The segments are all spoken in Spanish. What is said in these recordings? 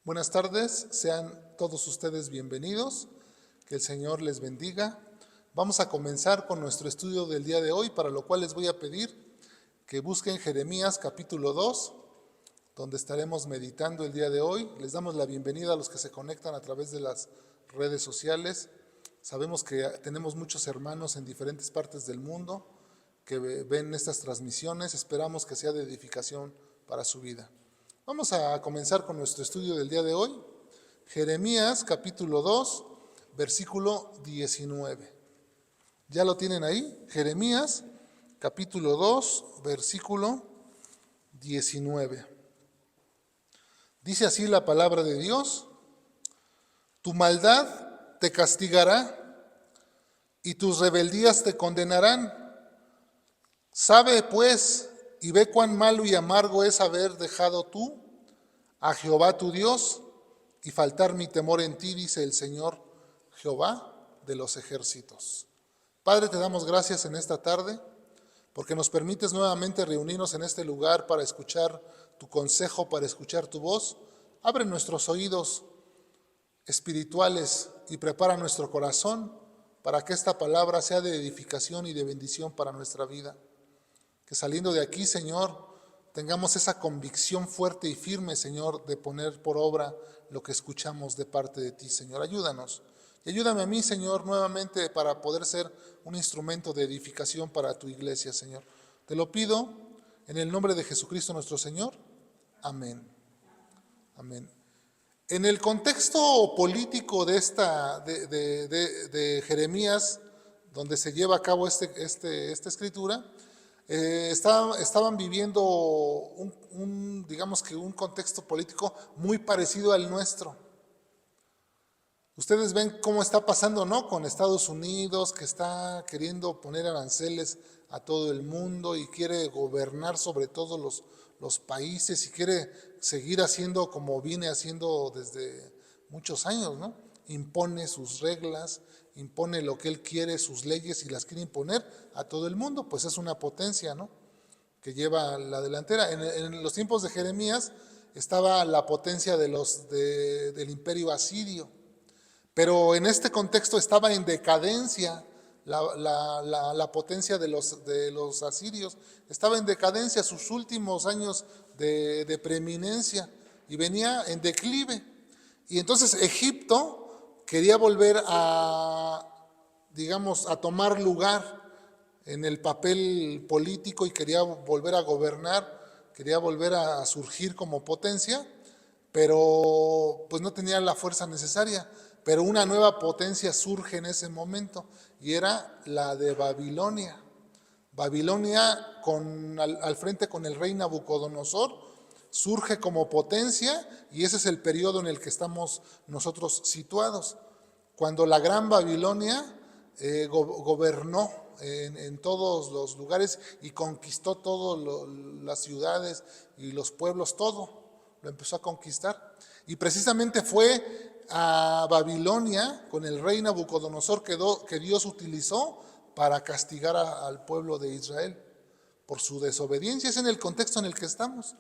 Buenas tardes, sean todos ustedes bienvenidos, que el Señor les bendiga. Vamos a comenzar con nuestro estudio del día de hoy, para lo cual les voy a pedir que busquen Jeremías capítulo 2, donde estaremos meditando el día de hoy. Les damos la bienvenida a los que se conectan a través de las redes sociales. Sabemos que tenemos muchos hermanos en diferentes partes del mundo que ven estas transmisiones. Esperamos que sea de edificación para su vida. Vamos a comenzar con nuestro estudio del día de hoy. Jeremías capítulo 2, versículo 19. ¿Ya lo tienen ahí? Jeremías capítulo 2, versículo 19. Dice así la palabra de Dios: tu maldad te castigará y tus rebeldías te condenarán. Sabe pues y ve cuán malo y amargo es haber dejado tú a Jehová tu Dios y faltar mi temor en ti, dice el Señor Jehová de los ejércitos. Padre, te damos gracias en esta tarde porque nos permites nuevamente reunirnos en este lugar para escuchar tu consejo, para escuchar tu voz. Abre nuestros oídos espirituales y prepara nuestro corazón para que esta palabra sea de edificación y de bendición para nuestra vida. Que saliendo de aquí, Señor, tengamos esa convicción fuerte y firme, Señor, de poner por obra lo que escuchamos de parte de ti, Señor. Ayúdanos. Y ayúdame a mí, Señor, nuevamente para poder ser un instrumento de edificación para tu iglesia, Señor. Te lo pido en el nombre de Jesucristo nuestro Señor. Amén. Amén. En el contexto político de Jeremías, donde se lleva a cabo esta escritura, estaban viviendo digamos que un contexto político muy parecido al nuestro. Ustedes ven cómo está pasando, ¿no? Con Estados Unidos, que está queriendo poner aranceles a todo el mundo y quiere gobernar sobre todos los países y quiere seguir haciendo como viene haciendo desde muchos años, ¿no? Impone sus reglas, impone lo que él quiere, sus leyes, y las quiere imponer a todo el mundo. Pues es una potencia, ¿no?, que lleva la delantera. En los tiempos de Jeremías estaba la potencia del imperio asirio, pero en este contexto estaba en decadencia la potencia de los asirios. Estaba en decadencia, sus últimos años de preeminencia, y venía en declive. Y entonces Egipto quería volver digamos, a tomar lugar en el papel político y quería volver a gobernar, quería volver a surgir como potencia, pero pues no tenía la fuerza necesaria. Pero una nueva potencia surge en ese momento y era la de Babilonia. Babilonia al frente con el rey Nabucodonosor surge como potencia, y ese es el periodo en el que estamos nosotros situados, cuando la gran Babilonia gobernó en todos los lugares y conquistó todas las ciudades y los pueblos, todo lo empezó a conquistar. Y precisamente fue a Babilonia con el rey Nabucodonosor que Dios utilizó para castigar al pueblo de Israel por su desobediencia. Es en el contexto en el que estamos,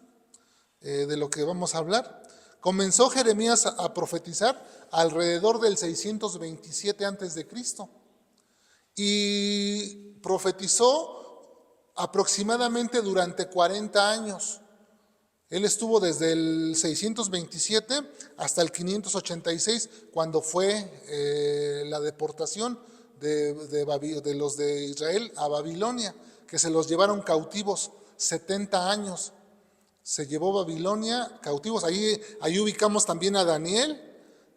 de lo que vamos a hablar. Comenzó Jeremías a profetizar alrededor del 627 a.C. y profetizó aproximadamente durante 40 años. Él estuvo desde el 627 hasta el 586, cuando fue la deportación de los de Israel a Babilonia, que se los llevaron cautivos 70 años. Se llevó Babilonia cautivos. Ahí ubicamos también a Daniel.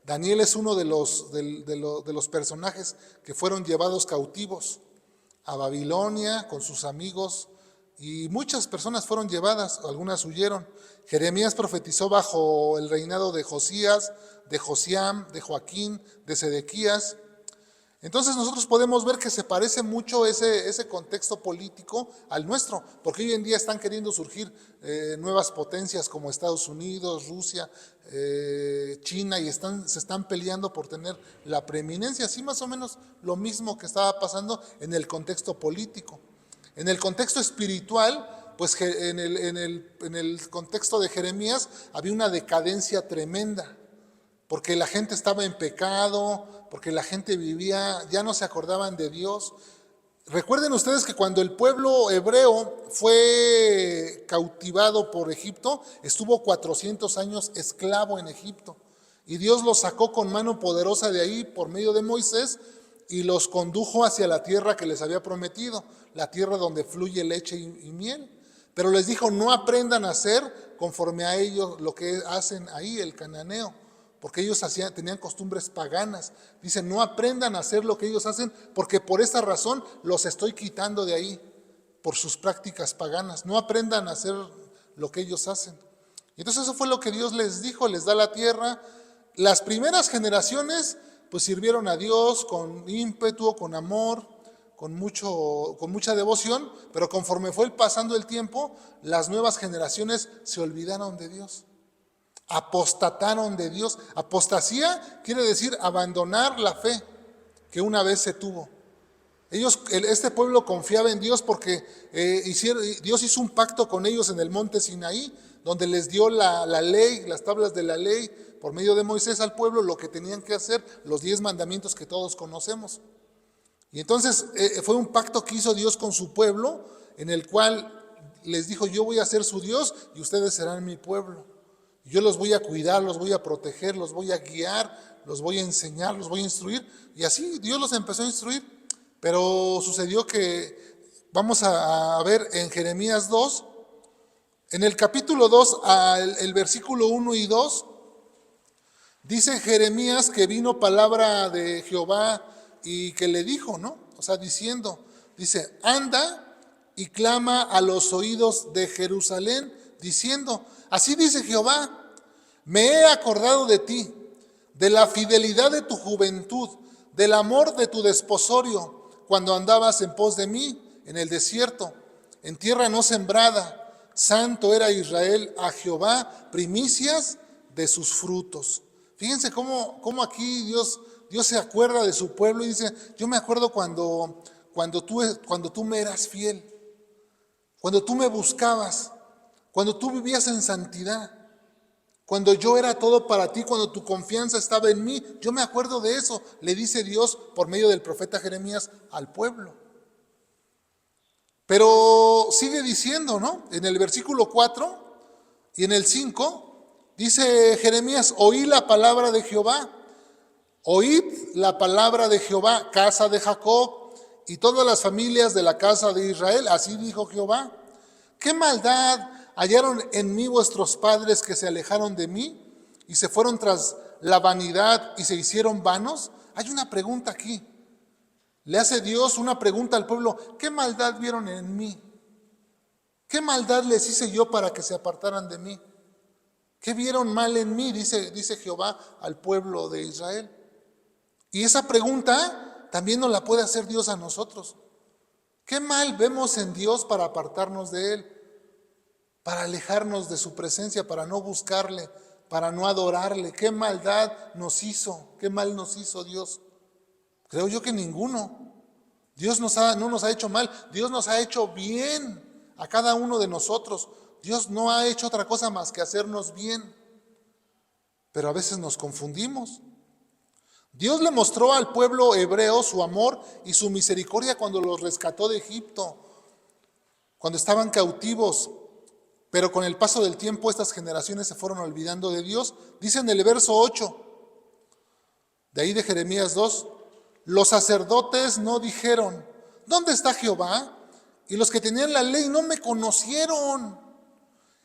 Daniel es uno de los personajes que fueron llevados cautivos a Babilonia con sus amigos, y muchas personas fueron llevadas, algunas huyeron. Jeremías profetizó bajo el reinado de Josías, de Josiam, de Joaquín, de Sedequías. Entonces nosotros podemos ver que se parece mucho ese contexto político al nuestro, porque hoy en día están queriendo surgir nuevas potencias como Estados Unidos, Rusia, China, y se están peleando por tener la preeminencia. Así más o menos lo mismo que estaba pasando en el contexto político. En el contexto espiritual, pues en el contexto de Jeremías había una decadencia tremenda. porque la gente estaba en pecado, porque la gente vivía, ya no se acordaban de Dios. Recuerden ustedes que cuando el pueblo hebreo fue cautivado por Egipto, estuvo 400 años esclavo en Egipto. Y Dios los sacó con mano poderosa de ahí por medio de Moisés y los condujo hacia la tierra que les había prometido, la tierra donde fluye leche y miel. Pero les dijo, no aprendan a hacer conforme a ellos lo que hacen ahí, el cananeo, porque ellos tenían costumbres paganas. Dice, no aprendan a hacer lo que ellos hacen, porque por esta razón los estoy quitando de ahí, por sus prácticas paganas. No aprendan a hacer lo que ellos hacen. Y entonces eso fue lo que Dios les dijo, les da la tierra. Las primeras generaciones pues sirvieron a Dios con ímpetu, con amor, con mucha devoción, pero conforme fue pasando el tiempo, las nuevas generaciones se olvidaron de Dios. Apostataron de Dios. Apostasía quiere decir abandonar la fe que una vez se tuvo. Este pueblo confiaba en Dios porque Dios hizo un pacto con ellos en el monte Sinaí, donde les dio la ley, las tablas de la ley, por medio de Moisés al pueblo, lo que tenían que hacer, los 10 mandamientos que todos conocemos. Y entonces fue un pacto que hizo Dios con su pueblo, en el cual les dijo, yo voy a ser su Dios y ustedes serán mi pueblo. Yo los voy a cuidar, los voy a proteger, los voy a guiar, los voy a enseñar, los voy a instruir. Y así Dios los empezó a instruir. Pero sucedió que, vamos a ver en Jeremías 2, en el capítulo 2, el versículo 1 y 2, dice Jeremías que vino palabra de Jehová y que le dijo, ¿no? O sea, dice, anda y clama a los oídos de Jerusalén, diciendo, así dice Jehová, me he acordado de ti, de la fidelidad de tu juventud, del amor de tu desposorio, cuando andabas en pos de mí en el desierto, en tierra no sembrada. Santo era Israel a Jehová, primicias de sus frutos. Fíjense cómo aquí Dios se acuerda de su pueblo y dice, yo me acuerdo cuando tú me eras fiel, cuando tú me buscabas, cuando tú vivías en santidad, cuando yo era todo para ti, cuando tu confianza estaba en mí. Yo me acuerdo de eso, le dice Dios por medio del profeta Jeremías al pueblo. Pero sigue diciendo, ¿no? En el versículo 4 y en el 5, dice Jeremías, oí la palabra de Jehová, oíd la palabra de Jehová, casa de Jacob y todas las familias de la casa de Israel, así dijo Jehová. ¿Qué maldad hallaron en mí vuestros padres que se alejaron de mí y se fueron tras la vanidad y se hicieron vanos? Hay una pregunta aquí. Le hace Dios una pregunta al pueblo. ¿Qué maldad vieron en mí? ¿Qué maldad les hice yo para que se apartaran de mí? ¿Qué vieron mal en mí? Dice Jehová al pueblo de Israel. Y esa pregunta también nos la puede hacer Dios a nosotros. ¿Qué mal vemos en Dios para apartarnos de Él? Para alejarnos de su presencia, para no buscarle, para no adorarle. ¿Qué maldad nos hizo? ¿Qué mal nos hizo Dios? Creo yo que ninguno. Dios no nos ha hecho mal, Dios nos ha hecho bien a cada uno de nosotros. Dios no ha hecho otra cosa más que hacernos bien. Pero a veces nos confundimos. Dios le mostró al pueblo hebreo su amor y su misericordia cuando los rescató de Egipto, cuando estaban cautivos. Pero con el paso del tiempo estas generaciones se fueron olvidando de Dios. Dice en el verso 8, de ahí de Jeremías 2, los sacerdotes no dijeron, ¿dónde está Jehová? Y los que tenían la ley no me conocieron.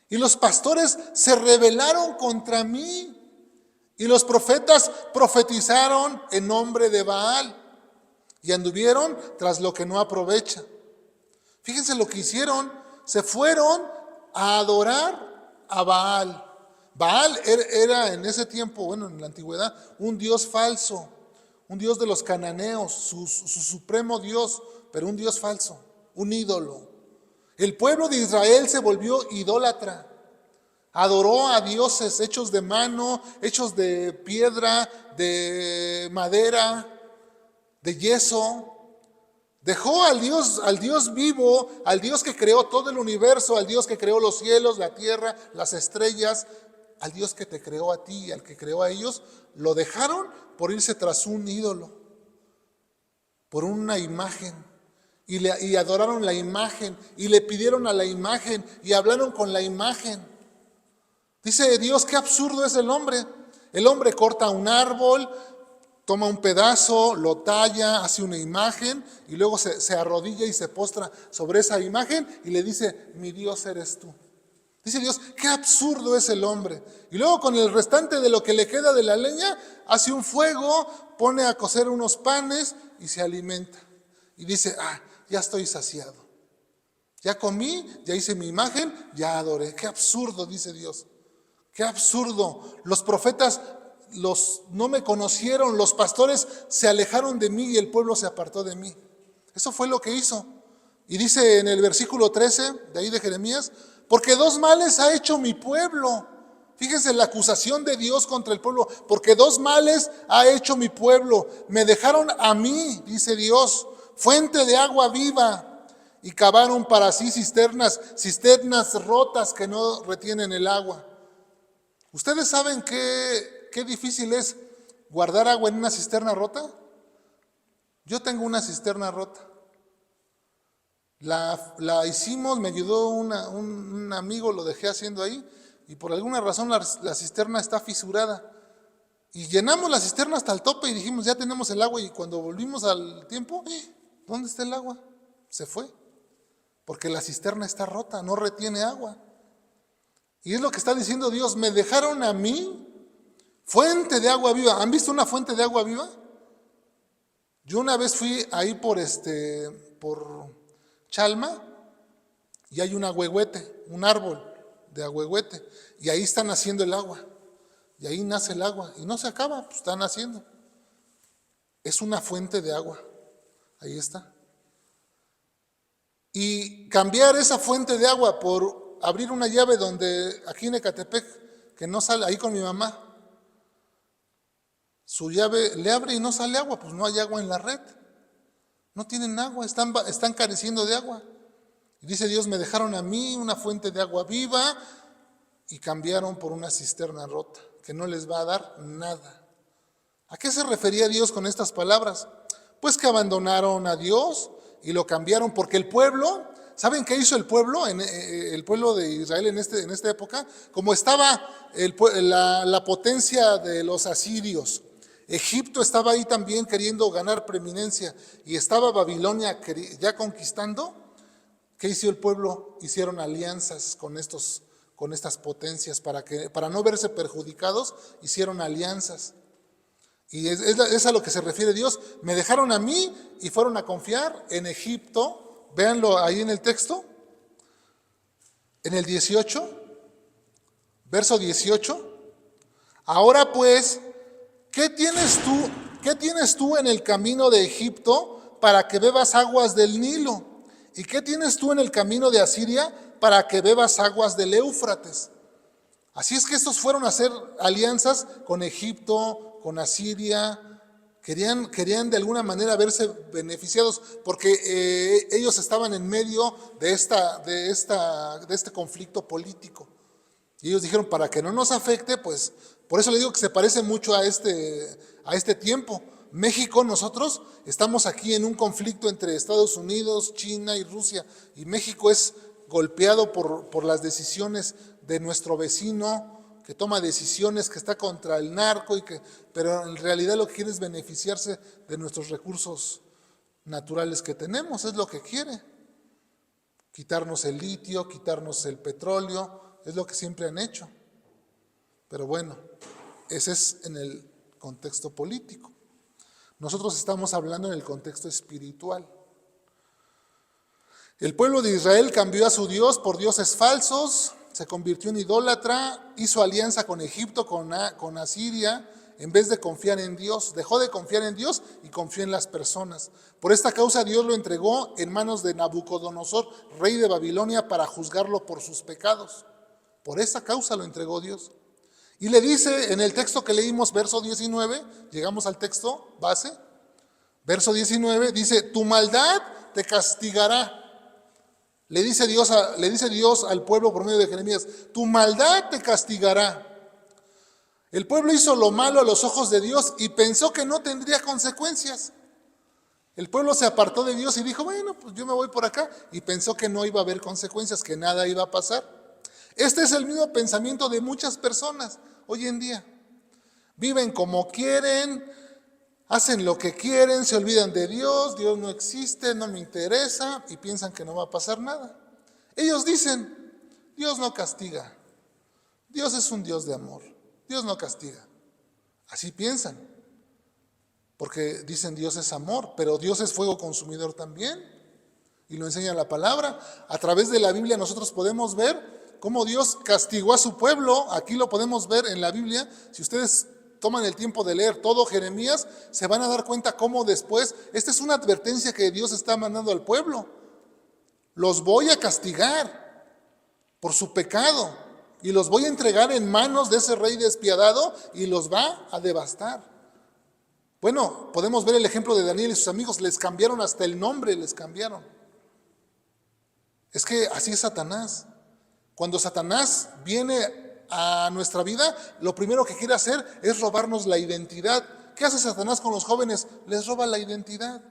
Y los pastores se rebelaron contra mí. Y los profetas profetizaron en nombre de Baal y anduvieron tras lo que no aprovecha. Fíjense lo que hicieron, se fueron a adorar a Baal. Baal era en ese tiempo, en la antigüedad, un dios falso, un dios de los cananeos, su supremo dios, pero un dios falso, un ídolo. El pueblo de Israel se volvió idólatra. Adoró a dioses hechos de mano, hechos de piedra, de madera, de yeso. Dejó al Dios vivo, al Dios que creó todo el universo, al Dios que creó los cielos, la tierra, las estrellas. al Dios que te creó a ti y al que creó a ellos, lo dejaron por irse tras un ídolo, por una imagen. Y adoraron la imagen, y le pidieron a la imagen, y hablaron con la imagen. Dice Dios, qué absurdo es el hombre. El hombre corta un árbol, toma un pedazo, lo talla, hace una imagen, y luego se arrodilla y se postra sobre esa imagen, y le dice, mi Dios eres tú. Dice Dios, qué absurdo es el hombre. Y luego con el restante de lo que le queda de la leña, hace un fuego, pone a cocer unos panes, y se alimenta. Y dice, ya estoy saciado. Ya comí, ya hice mi imagen, ya adoré. Qué absurdo, dice Dios. Qué absurdo. Los profetas no me conocieron, los pastores se alejaron de mí y el pueblo se apartó de mí. Eso fue lo que hizo. Y dice en el versículo 13, de ahí de Jeremías, porque dos males ha hecho mi pueblo. Fíjense la acusación de Dios contra el pueblo. Porque dos males ha hecho mi pueblo. Me dejaron a mí, dice Dios, fuente de agua viva, y cavaron para sí cisternas rotas que no retienen el agua. ¿Ustedes saben qué difícil es guardar agua en una cisterna rota? Yo tengo una cisterna rota. La hicimos, me ayudó un amigo, lo dejé haciendo ahí, y por alguna razón la cisterna está fisurada. Y llenamos la cisterna hasta el tope y dijimos, ya tenemos el agua, y cuando volvimos al tiempo, ¿dónde está el agua? Se fue, porque la cisterna está rota, no retiene agua. Y es lo que está diciendo Dios, me dejaron a mí fuente de agua viva. ¿Han visto una fuente de agua viva? Yo una vez fui ahí por Chalma, y hay un agüehuete, un árbol de agüehuete, y ahí están haciendo el agua, y ahí nace el agua, y no se acaba, pues están haciendo. Es una fuente de agua, ahí está. Y cambiar esa fuente de agua por abrir una llave donde, aquí en Ecatepec, que no sale, ahí con mi mamá, su llave le abre y no sale agua, pues no hay agua en la red. No tienen agua, están careciendo de agua. Y dice Dios, me dejaron a mí una fuente de agua viva y cambiaron por una cisterna rota, que no les va a dar nada. ¿A qué se refería Dios con estas palabras? Pues que abandonaron a Dios y lo cambiaron, porque el pueblo, ¿saben qué hizo el pueblo? El pueblo de Israel en esta época, como estaba la potencia de los asirios, Egipto estaba ahí también queriendo ganar preeminencia, y estaba Babilonia ya conquistando. ¿Qué hizo el pueblo? Hicieron alianzas con estas potencias para no verse perjudicados. Hicieron alianzas. Y es a lo que se refiere Dios. Me dejaron a mí y fueron a confiar en Egipto. Véanlo ahí en el texto, en el 18, verso 18. Ahora pues, ¿qué tienes tú en el camino de Egipto para que bebas aguas del Nilo? ¿Y qué tienes tú en el camino de Asiria para que bebas aguas del Éufrates? Así es que estos fueron a hacer alianzas con Egipto, con Asiria. Querían de alguna manera verse beneficiados, porque ellos estaban en medio de este conflicto político. Y ellos dijeron, para que no nos afecte, pues, por eso le digo que se parece mucho a este tiempo. México, nosotros estamos aquí en un conflicto entre Estados Unidos, China y Rusia, y México es golpeado por las decisiones de nuestro vecino, que toma decisiones, que está contra el narco, pero en realidad lo que quiere es beneficiarse de nuestros recursos naturales que tenemos, es lo que quiere. Quitarnos el litio, quitarnos el petróleo, es lo que siempre han hecho. Pero bueno, ese es en el contexto político. Nosotros estamos hablando en el contexto espiritual. El pueblo de Israel cambió a su Dios por dioses falsos, se convirtió en idólatra, hizo alianza con Egipto, con Asiria, en vez de confiar en Dios. Dejó de confiar en Dios y confió en las personas. Por esta causa Dios lo entregó en manos de Nabucodonosor, rey de Babilonia, para juzgarlo por sus pecados. Por esta causa lo entregó Dios. Y le dice en el texto que leímos, verso 19, llegamos al texto base, verso 19, dice, tu maldad te castigará. Le dice Dios al pueblo por medio de Jeremías, tu maldad te castigará. El pueblo hizo lo malo a los ojos de Dios y pensó que no tendría consecuencias. El pueblo se apartó de Dios y dijo, bueno, pues yo me voy por acá, y pensó que no iba a haber consecuencias, que nada iba a pasar. Este es el mismo pensamiento de muchas personas hoy en día. Viven como quieren, hacen lo que quieren, se olvidan de Dios, Dios no existe, no me interesa, y piensan que no va a pasar nada. Ellos dicen, Dios no castiga, Dios es un Dios de amor, Dios no castiga. Así piensan, porque dicen Dios es amor, pero Dios es fuego consumidor también, y lo enseña la palabra. A través de la Biblia nosotros podemos ver cómo Dios castigó a su pueblo. Aquí lo podemos ver en la Biblia. Si ustedes toman el tiempo de leer todo Jeremías, se van a dar cuenta cómo después, esta es una advertencia que Dios está mandando al pueblo. Los voy a castigar por su pecado y los voy a entregar en manos de ese rey despiadado y los va a devastar. Bueno, podemos ver el ejemplo de Daniel y sus amigos, les cambiaron hasta el nombre, les cambiaron. Es que así es Satanás. Cuando Satanás viene a nuestra vida, lo primero que quiere hacer es robarnos la identidad. ¿Qué hace Satanás con los jóvenes? Les roba la identidad.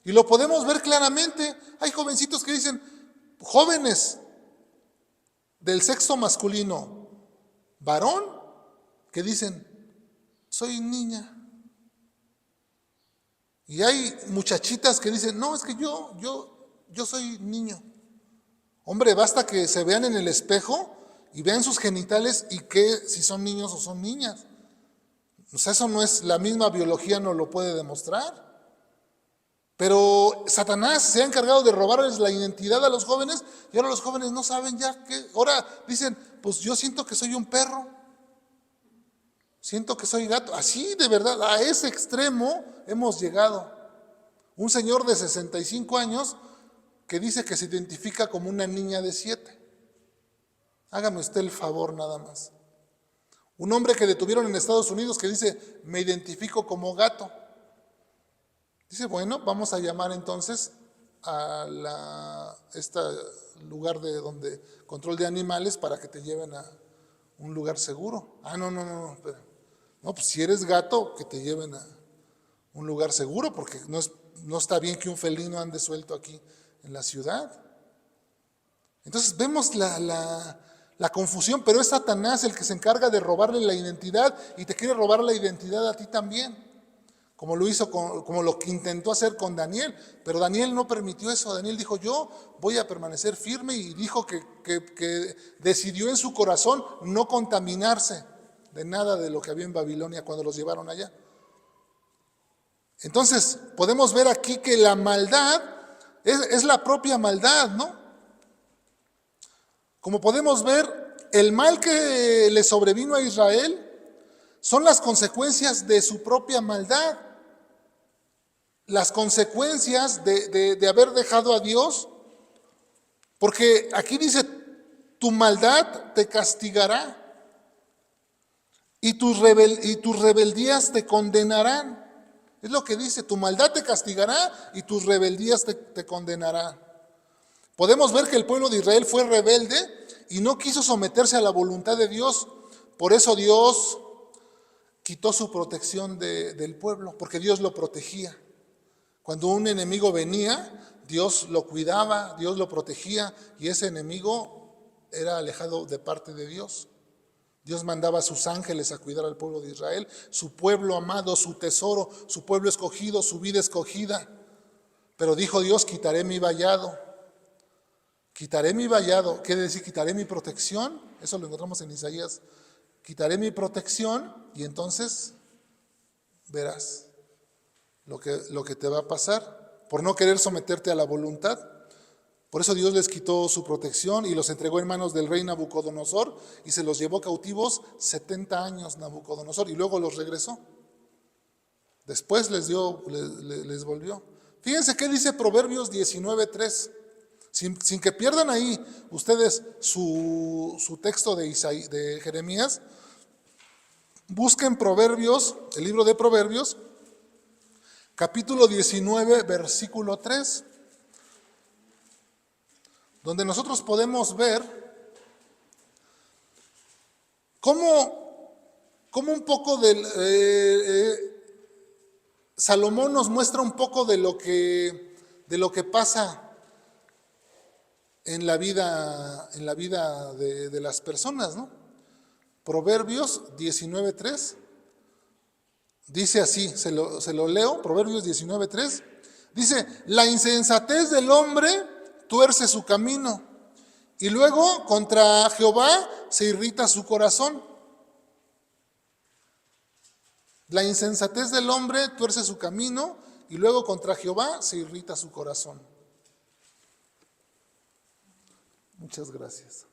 Y lo podemos ver claramente. Hay jovencitos que dicen, jóvenes del sexo masculino, varón, que dicen, soy niña. Y hay muchachitas que dicen, no, es que yo soy niño. Hombre, basta que se vean en el espejo y vean sus genitales y que si son niños o son niñas. O sea, eso no es, la misma biología no lo puede demostrar. Pero Satanás se ha encargado de robarles la identidad a los jóvenes y ahora los jóvenes no saben ya qué. Ahora dicen, pues yo siento que soy un perro, siento que soy gato. Así de verdad, a ese extremo hemos llegado. Un señor de 65 años que dice que se identifica como una niña de 7. Hágame usted el favor nada más. Un hombre que detuvieron en Estados Unidos que dice, me identifico como gato. Dice, bueno, vamos a llamar entonces a este lugar de donde control de animales para que te lleven a un lugar seguro. No, espera. No, pues si eres gato, que te lleven a un lugar seguro, porque no está bien que un felino ande suelto aquí en la ciudad. Entonces vemos la confusión, pero es Satanás el que se encarga de robarle la identidad y te quiere robar la identidad a ti también. Como lo que intentó hacer con Daniel, pero Daniel no permitió eso. Daniel dijo, yo voy a permanecer firme, y dijo que decidió en su corazón no contaminarse de nada de lo que había en Babilonia cuando los llevaron allá. Entonces podemos ver aquí que la maldad es la propia maldad, ¿no? Como podemos ver, el mal que le sobrevino a Israel son las consecuencias de su propia maldad. Las consecuencias de haber dejado a Dios, porque aquí dice, tu maldad te castigará y tus rebeldías te condenarán. Es lo que dice, tu maldad te castigará y tus rebeldías te condenarán. Podemos ver que el pueblo de Israel fue rebelde y no quiso someterse a la voluntad de Dios. Por eso Dios quitó su protección del pueblo, porque Dios lo protegía. Cuando un enemigo venía, Dios lo cuidaba, Dios lo protegía, y ese enemigo era alejado de parte de Dios. Dios mandaba a sus ángeles a cuidar al pueblo de Israel, su pueblo amado, su tesoro, su pueblo escogido, su vida escogida. Pero dijo Dios, quitaré mi vallado. Quitaré mi vallado, quiere decir quitaré mi protección. Eso lo encontramos en Isaías. Quitaré mi protección y entonces verás lo que te va a pasar por no querer someterte a la voluntad. Por eso Dios les quitó su protección y los entregó en manos del rey Nabucodonosor y se los llevó cautivos 70 años Nabucodonosor y luego los regresó. Después les volvió. Fíjense qué dice Proverbios 19:3. Sin que pierdan ahí ustedes su texto de Jeremías, busquen Proverbios, el libro de Proverbios, capítulo 19, versículo 3, donde nosotros podemos ver cómo como un poco del... Salomón nos muestra un poco de lo que pasa en la vida de las personas, ¿no? Proverbios 19:3 dice así, se lo leo, Proverbios 19:3, dice: la insensatez del hombre tuerce su camino, y luego contra Jehová se irrita su corazón. La insensatez del hombre tuerce su camino, y luego contra Jehová se irrita su corazón. Muchas gracias.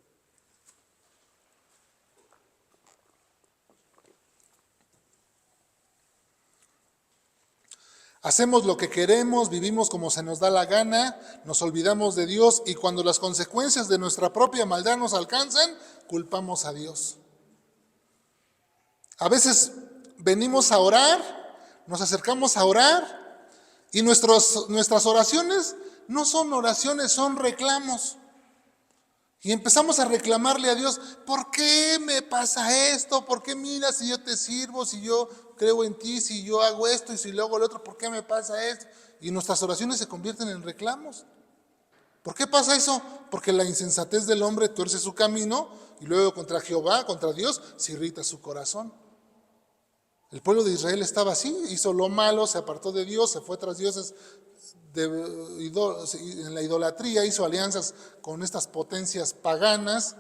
Hacemos lo que queremos, vivimos como se nos da la gana, nos olvidamos de Dios, y cuando las consecuencias de nuestra propia maldad nos alcanzan, culpamos a Dios. A veces venimos a orar, nos acercamos a orar, y nuestras oraciones no son oraciones, son reclamos. Y empezamos a reclamarle a Dios: ¿por qué me pasa esto? ¿Por qué, mira, si yo te sirvo, si yo creo en ti, si yo hago esto y si luego hago lo otro, ¿por qué me pasa esto? Y nuestras oraciones se convierten en reclamos. ¿Por qué pasa eso? Porque la insensatez del hombre tuerce su camino, y luego contra Jehová, contra Dios, se irrita su corazón. El pueblo de Israel estaba así, hizo lo malo, se apartó de Dios, se fue tras dioses en la idolatría, hizo alianzas con estas potencias paganas,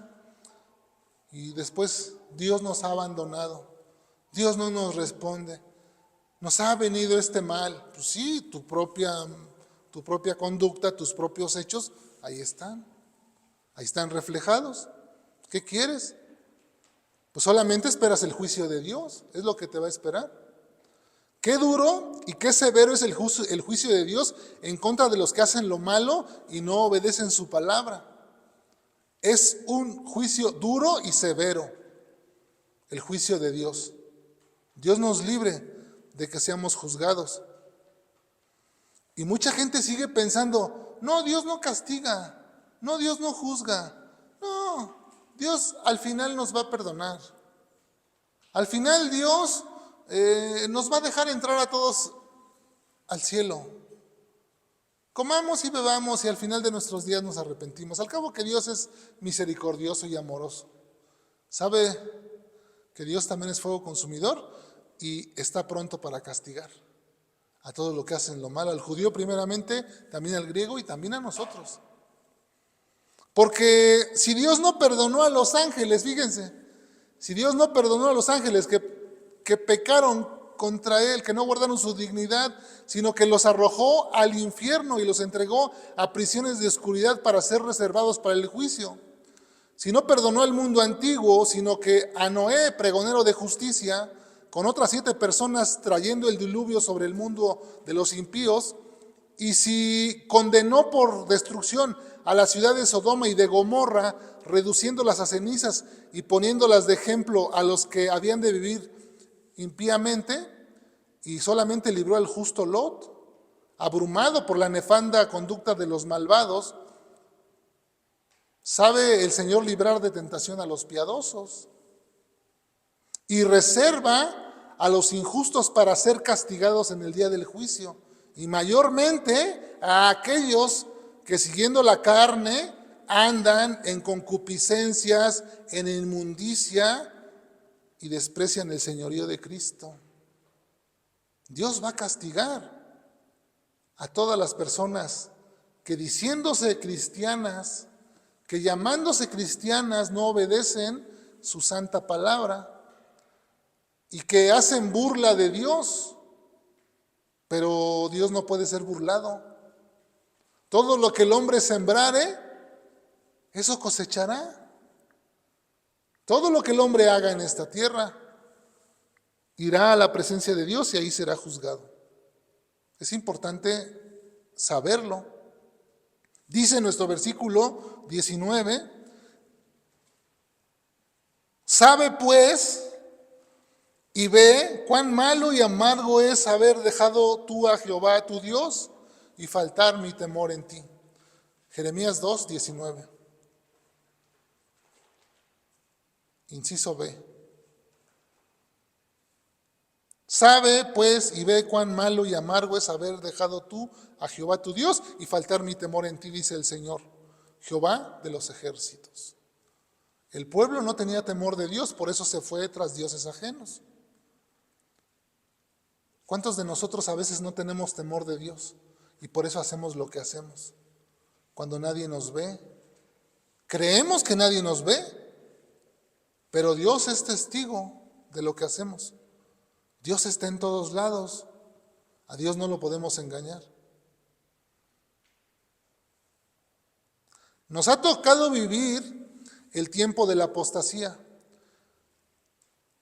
y después Dios nos ha abandonado. Dios no nos responde. Nos ha venido este mal. Pues sí, tu propia conducta, tus propios hechos, ahí están reflejados. ¿Qué quieres? Pues solamente esperas el juicio de Dios, es lo que te va a esperar. Qué duro y qué severo es el juicio de Dios en contra de los que hacen lo malo y no obedecen su palabra. Es un juicio duro y severo, el juicio de Dios. Dios nos libre de que seamos juzgados. Y mucha gente sigue pensando: no, Dios no castiga, no, Dios no juzga, no, Dios al final nos va a perdonar. Al final Dios nos va a dejar entrar a todos al cielo. Comamos y bebamos y al final de nuestros días nos arrepentimos. Al cabo que Dios es misericordioso y amoroso. ¿Sabe que Dios también es fuego consumidor y está pronto para castigar a todos los que hacen lo malo? Al judío primeramente, también al griego y también a nosotros. Porque si Dios no perdonó a los ángeles, fíjense, si Dios no perdonó a los ángeles que pecaron contra Él, que no guardaron su dignidad, sino que los arrojó al infierno y los entregó a prisiones de oscuridad para ser reservados para el juicio. Si no perdonó al mundo antiguo, sino que a Noé, pregonero de justicia, con otras 7 personas trayendo el diluvio sobre el mundo de los impíos, y si condenó por destrucción a la ciudad de Sodoma y de Gomorra, reduciéndolas a cenizas y poniéndolas de ejemplo a los que habían de vivir impíamente, y solamente libró al justo Lot, abrumado por la nefanda conducta de los malvados, ¿sabe el Señor librar de tentación a los piadosos? Y reserva a los injustos para ser castigados en el día del juicio, y mayormente a aquellos que siguiendo la carne andan en concupiscencias, en inmundicia, y desprecian el señorío de Cristo. Dios va a castigar a todas las personas que diciéndose cristianas, que llamándose cristianas no obedecen su santa palabra y que hacen burla de Dios, pero Dios no puede ser burlado. Todo lo que el hombre sembrare, eso cosechará. Todo lo que el hombre haga en esta tierra irá a la presencia de Dios y ahí será juzgado. Es importante saberlo. Dice nuestro versículo 19: sabe pues y ve cuán malo y amargo es haber dejado tú a Jehová tu Dios y faltar mi temor en ti. Jeremías 2:19. Inciso B. Sabe pues y ve cuán malo y amargo es haber dejado tú a Jehová tu Dios y faltar mi temor en ti, dice el Señor, Jehová de los ejércitos. El pueblo no tenía temor de Dios, por eso se fue tras dioses ajenos. ¿Cuántos de nosotros a veces no tenemos temor de Dios y por eso hacemos lo que hacemos? Cuando nadie nos ve, creemos que nadie nos ve, pero Dios es testigo de lo que hacemos. Dios está en todos lados, a Dios no lo podemos engañar. Nos ha tocado vivir el tiempo de la apostasía,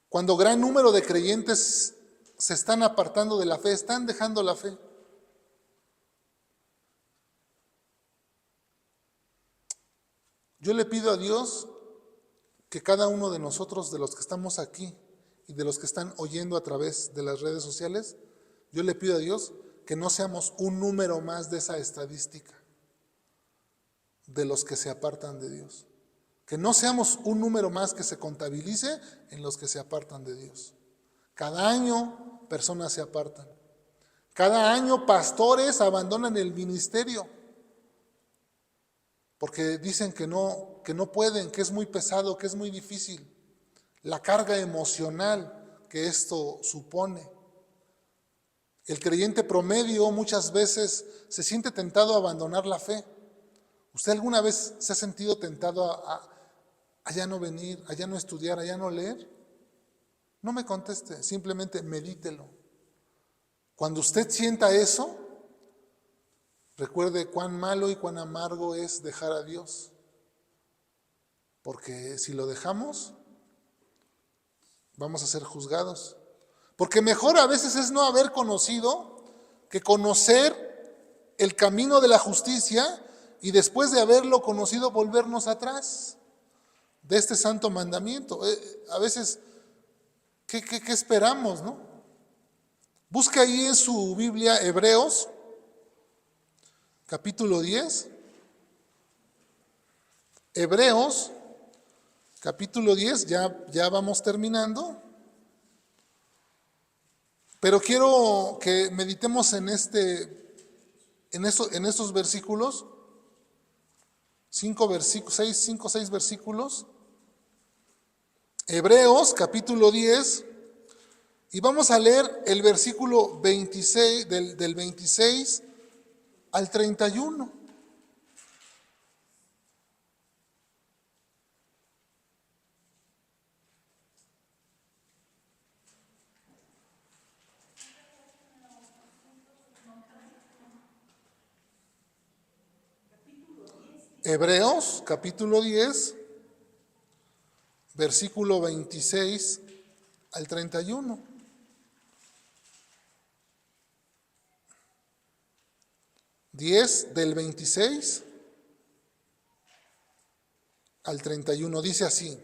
cuando gran número de creyentes se están apartando de la fe, están dejando la fe. Yo le pido a Dios que cada uno de nosotros, de los que estamos aquí y de los que están oyendo a través de las redes sociales, yo le pido a Dios que no seamos un número más de esa estadística de los que se apartan de Dios. Que no seamos un número más que se contabilice en los que se apartan de Dios. Cada año personas se apartan. Cada año pastores abandonan el ministerio porque dicen que no pueden, que es muy pesado, que es muy difícil. La carga emocional que esto supone. El creyente promedio muchas veces se siente tentado a abandonar la fe. ¿Usted alguna vez se ha sentido tentado a ya no venir, a ya no estudiar, a ya no leer? No me conteste, simplemente medítelo. Cuando usted sienta eso, recuerde cuán malo y cuán amargo es dejar a Dios. Porque si lo dejamos, vamos a ser juzgados. Porque mejor a veces es no haber conocido que conocer el camino de la justicia y después de haberlo conocido volvernos atrás de este santo mandamiento. A veces, ¿qué esperamos, no? Busca ahí en su Biblia Hebreos, capítulo 10. Hebreos, capítulo 10, ya vamos terminando. Pero quiero que meditemos en estos versículos, 5 o 6 versículos. Hebreos capítulo 10, y vamos a leer el versículo 26, del 26 al 31. Hebreos capítulo 10, versículo 26 al 31. Del 26 al 31 dice así: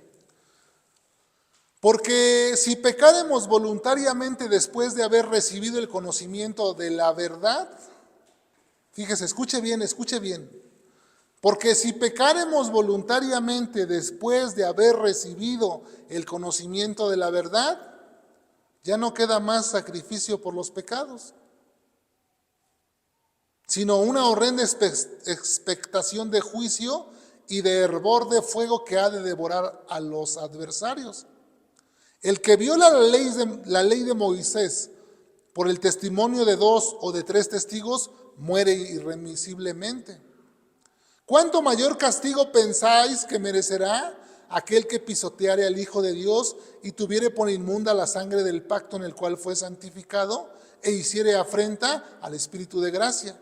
porque si pecáremos voluntariamente después de haber recibido el conocimiento de la verdad, fíjese, escuche bien. Porque si pecáremos voluntariamente después de haber recibido el conocimiento de la verdad, ya no queda más sacrificio por los pecados, sino una horrenda expectación de juicio y de hervor de fuego que ha de devorar a los adversarios. El que viola la ley de Moisés por el testimonio de 2 o de 3 testigos muere irremisiblemente. ¿Cuánto mayor castigo pensáis que merecerá aquel que pisoteare al Hijo de Dios y tuviere por inmunda la sangre del pacto en el cual fue santificado e hiciere afrenta al Espíritu de gracia?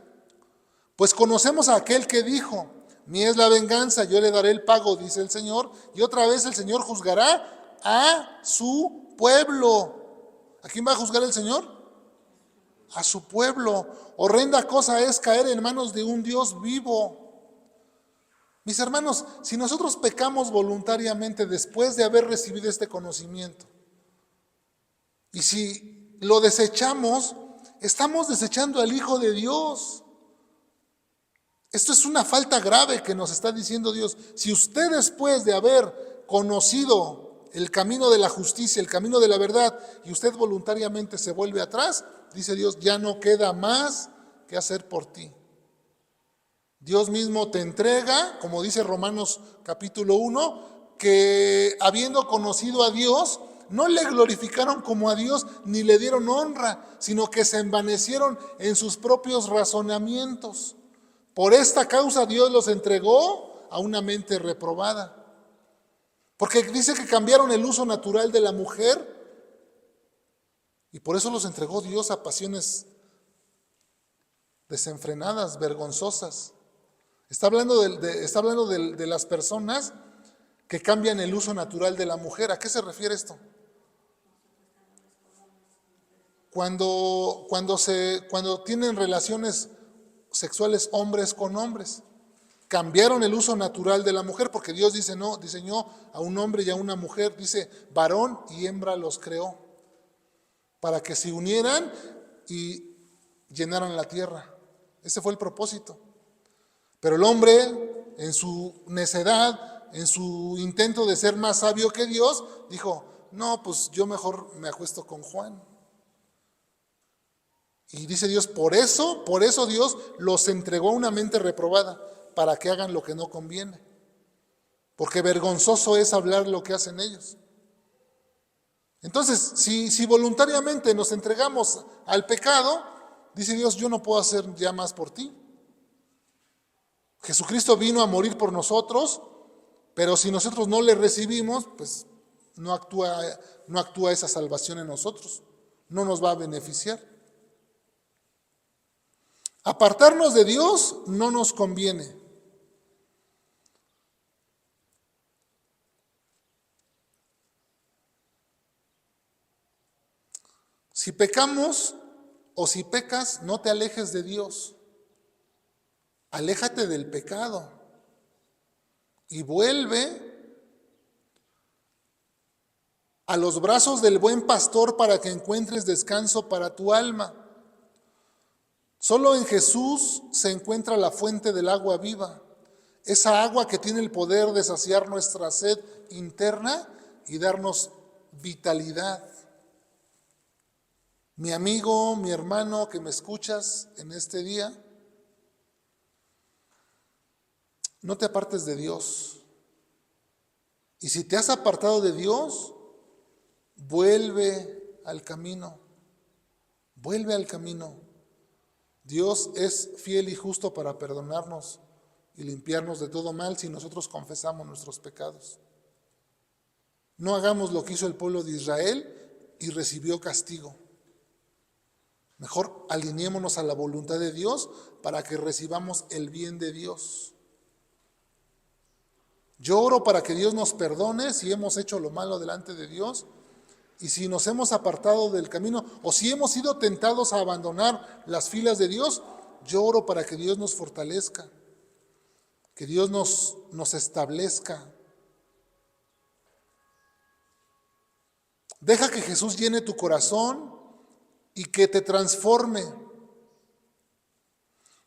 Pues conocemos a aquel que dijo: mía es la venganza, yo le daré el pago, dice el Señor. Y otra vez el Señor juzgará a su pueblo. ¿A quién va a juzgar el Señor? A su pueblo. Horrenda cosa es caer en manos de un Dios vivo. Mis hermanos, si nosotros pecamos voluntariamente después de haber recibido este conocimiento, y si lo desechamos, estamos desechando al Hijo de Dios. Esto es una falta grave que nos está diciendo Dios. Si usted después de haber conocido el camino de la justicia, el camino de la verdad, y usted voluntariamente se vuelve atrás, dice Dios, ya no queda más que hacer por ti. Dios mismo te entrega, como dice Romanos capítulo 1, que habiendo conocido a Dios, no le glorificaron como a Dios ni le dieron honra, sino que se envanecieron en sus propios razonamientos. Por esta causa Dios los entregó a una mente reprobada. Porque dice que cambiaron el uso natural de la mujer y por eso los entregó Dios a pasiones desenfrenadas, vergonzosas. Está hablando de las personas que cambian el uso natural de la mujer. ¿A qué se refiere esto? Cuando tienen relaciones sexuales hombres con hombres, cambiaron el uso natural de la mujer, porque Dios dice, no, diseñó a un hombre y a una mujer, dice, varón y hembra los creó, para que se unieran y llenaran la tierra. Ese fue el propósito. Pero el hombre, en su necedad, en su intento de ser más sabio que Dios, dijo, no, pues yo mejor me acuesto con Juan. Y dice Dios, por eso Dios los entregó a una mente reprobada, para que hagan lo que no conviene. Porque vergonzoso es hablar lo que hacen ellos. Entonces, si voluntariamente nos entregamos al pecado, dice Dios, yo no puedo hacer ya más por ti. Jesucristo vino a morir por nosotros, pero si nosotros no le recibimos, pues no actúa esa salvación en nosotros, no nos va a beneficiar. Apartarnos de Dios no nos conviene. Si pecamos o si pecas, no te alejes de Dios. Aléjate del pecado y vuelve a los brazos del buen pastor para que encuentres descanso para tu alma. Solo en Jesús se encuentra la fuente del agua viva, esa agua que tiene el poder de saciar nuestra sed interna y darnos vitalidad. Mi amigo, mi hermano que me escuchas en este día, no te apartes de Dios. Y si te has apartado de Dios, vuelve al camino. Vuelve al camino. Dios es fiel y justo para perdonarnos y limpiarnos de todo mal si nosotros confesamos nuestros pecados. No hagamos lo que hizo el pueblo de Israel y recibió castigo. Mejor alineémonos a la voluntad de Dios para que recibamos el bien de Dios. Yo oro para que Dios nos perdone si hemos hecho lo malo delante de Dios y si nos hemos apartado del camino o si hemos sido tentados a abandonar las filas de Dios. Yo oro para que Dios nos fortalezca, que Dios nos establezca. Deja que Jesús llene tu corazón y que te transforme.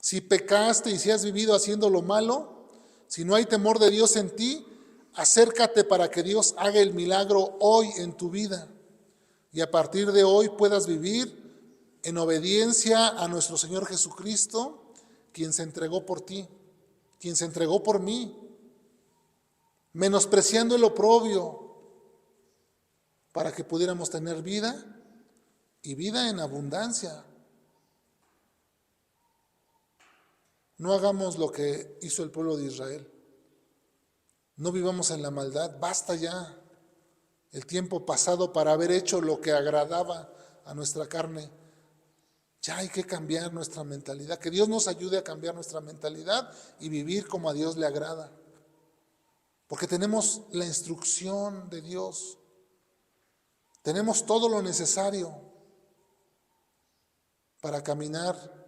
Si pecaste y si has vivido haciendo lo malo, si no hay temor de Dios en ti, acércate para que Dios haga el milagro hoy en tu vida. Y a partir de hoy puedas vivir en obediencia a nuestro Señor Jesucristo, quien se entregó por ti, quien se entregó por mí, menospreciando el oprobio para que pudiéramos tener vida y vida en abundancia. No hagamos lo que hizo el pueblo de Israel. No vivamos en la maldad. Basta ya el tiempo pasado para haber hecho lo que agradaba a nuestra carne. Ya hay que cambiar nuestra mentalidad. Que Dios nos ayude a cambiar nuestra mentalidad y vivir como a Dios le agrada. Porque tenemos la instrucción de Dios. Tenemos todo lo necesario para caminar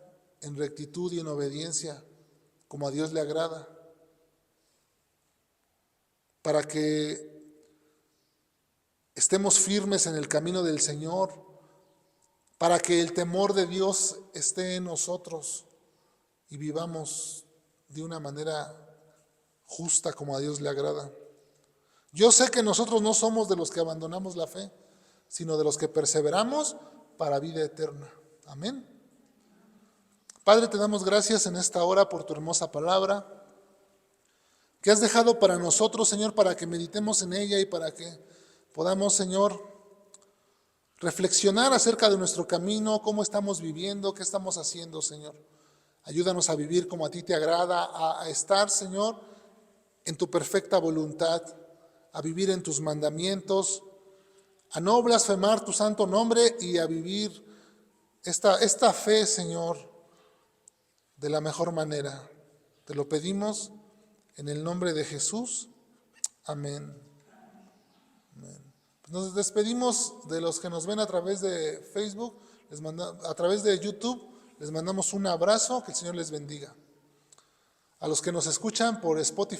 en rectitud y en obediencia como a Dios le agrada. Para que estemos firmes en el camino del Señor, para que el temor de Dios esté en nosotros y vivamos de una manera justa como a Dios le agrada. Yo sé que nosotros no somos de los que abandonamos la fe, sino de los que perseveramos para vida eterna. Amén. Padre, te damos gracias en esta hora por tu hermosa palabra que has dejado para nosotros, Señor, para que meditemos en ella y para que podamos, Señor, reflexionar acerca de nuestro camino, cómo estamos viviendo, qué estamos haciendo, Señor. Ayúdanos a vivir como a ti te agrada, a estar, Señor, en tu perfecta voluntad, a vivir en tus mandamientos, a no blasfemar tu santo nombre y a vivir esta fe, Señor, de la mejor manera. Te lo pedimos en el nombre de Jesús. Amén. Amén. Nos despedimos de los que nos ven a través de Facebook, a través de YouTube. Les mandamos un abrazo, que el Señor les bendiga. A los que nos escuchan por Spotify,